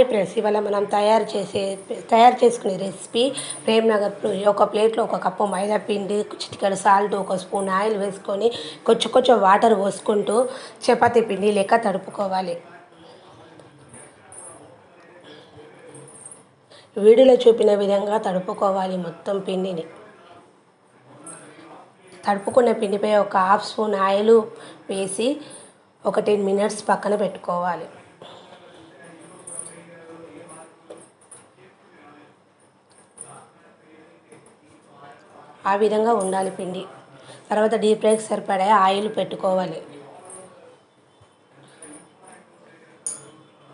Hi friends, ఇవాళ మనం తయారు చేసుకునే రెసిపీ ప్రేమ్ నగర్. ఒక ప్లేట్లో ఒక కప్పు మైదా పిండి, చిటికెడు సాల్ట్, ఒక స్పూన్ ఆయిల్ వేసుకొని కొంచెం వాటర్ పోసుకుంటూ చపాతీ పిండి లెక్క తడుపుకోవాలి. వీడియోలో చూపిన విధంగా తడుపుకోవాలి. మొత్తం పిండిని తడుపుకున్న పిండిపై ఒక హాఫ్ స్పూన్ ఆయిల్ వేసి ఒక 10 మినిట్స్ పక్కన పెట్టుకోవాలి. ఆ విధంగా ఉండాలి పిండి. తర్వాత డీప్ ఫ్రైకి సరిపడే ఆయిల్ పెట్టుకోవాలి.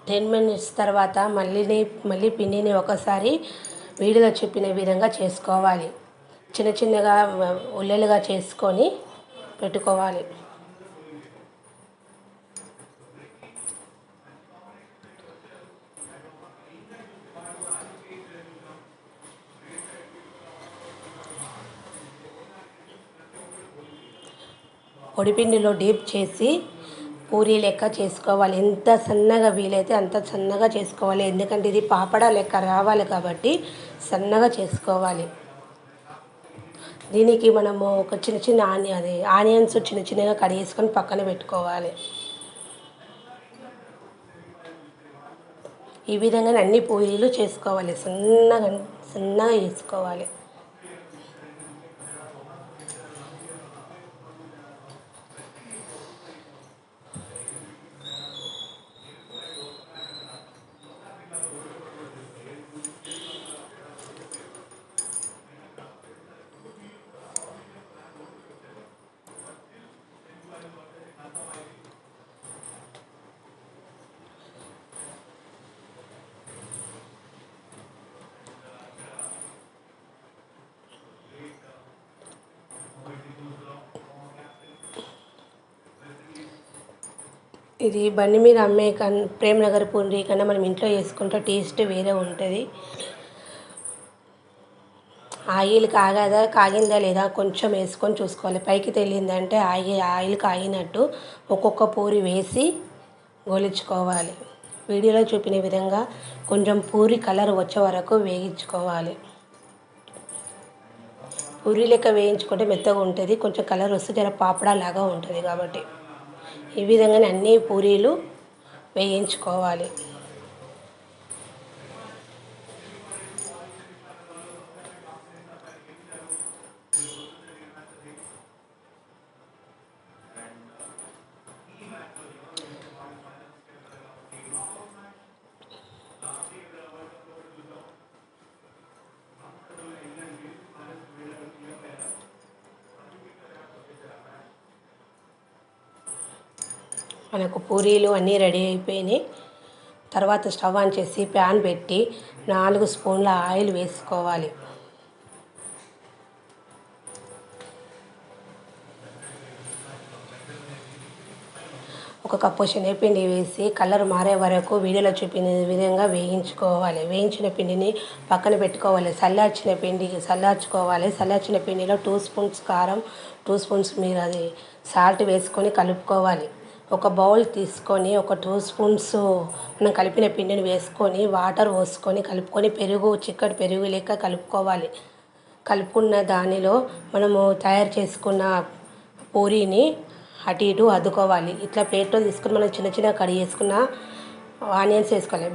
10 మినిట్స్ తర్వాత మళ్ళీ పిండిని ఒకసారి వీడియోలో చెప్పిన విధంగా చేసుకోవాలి. చిన్నగా ఉల్లెలుగా చేసుకొని పెట్టుకోవాలి. పొడిపిండిలో డీప్ చేసి పూరీ లెక్క చేసుకోవాలి. ఎంత సన్నగా వీలైతే అంత సన్నగా చేసుకోవాలి. ఎందుకంటే ఇది పాపడా లెక్క రావాలి కాబట్టి సన్నగా చేసుకోవాలి. దీనికి మనము ఒక చిన్న ఆనియన్స్ చిన్నగా కట్ చేసుకొని పక్కన పెట్టుకోవాలి. ఈ విధంగా అన్ని పూరీలు చేసుకోవాలి. సన్నగా చేసుకోవాలి. ఇది బండి మీద అమ్మే ప్రేమ్ నగర్ పూరీ కన్నా మనం ఇంట్లో చేసుకుంటే టేస్ట్ వేరే ఉంటుంది. ఆయిల్ కాగిందా లేదా కొంచెం వేసుకొని చూసుకోవాలి. పైకి తేలిందంటే ఆయిల్ కాగినట్టు ఒక్కొక్క పూరి వేసి గోలించుకోవాలి. వీడియోలో చూపిన విధంగా కొంచెం పూరి కలర్ వచ్చే వరకు వేయించుకోవాలి. పూరి లెక్క వేయించుకుంటే మెత్తగా ఉంటుంది. కొంచెం కలర్ వస్తే జర పాపడా లాగా ఉంటుంది. కాబట్టి ఈ విధంగానే అన్ని పూరీలు వేయించుకోవాలి. మనకు పూరీలు అన్నీ రెడీ అయిపోయినాయి. తర్వాత స్టవ్ ఆన్ చేసి ప్యాన్ పెట్టి 4 స్పూన్ల ఆయిల్ వేసుకోవాలి. ఒక కప్పు శనగపిండి వేసి కలర్ మారే వరకు వీడియోలో చూపిన విధంగా వేయించుకోవాలి. వేయించిన పిండిని పక్కన పెట్టుకోవాలి. చల్లార్చుకోవాలి. చల్లార్చిన పిండిలో 2 స్పూన్స్ కారం, 2 స్పూన్స్ సాల్ట్ వేసుకొని కలుపుకోవాలి. ఒక బౌల్ తీసుకొని ఒక 2 స్పూన్స్ మనం కలిపిన పిండిని వేసుకొని వాటర్ పోసుకొని కలుపుకొని చిక్కటి పెరుగు లెక్క కలుపుకోవాలి. కలుపుకున్న దానిలో మనము తయారు చేసుకున్న పూరీని అటు ఇటు అద్దుకోవాలి. ఇట్లా ప్లేట్లో తీసుకొని మనం చిన్నగా కట్ చేసుకున్న ఆనియన్స్ వేసుకోవాలి.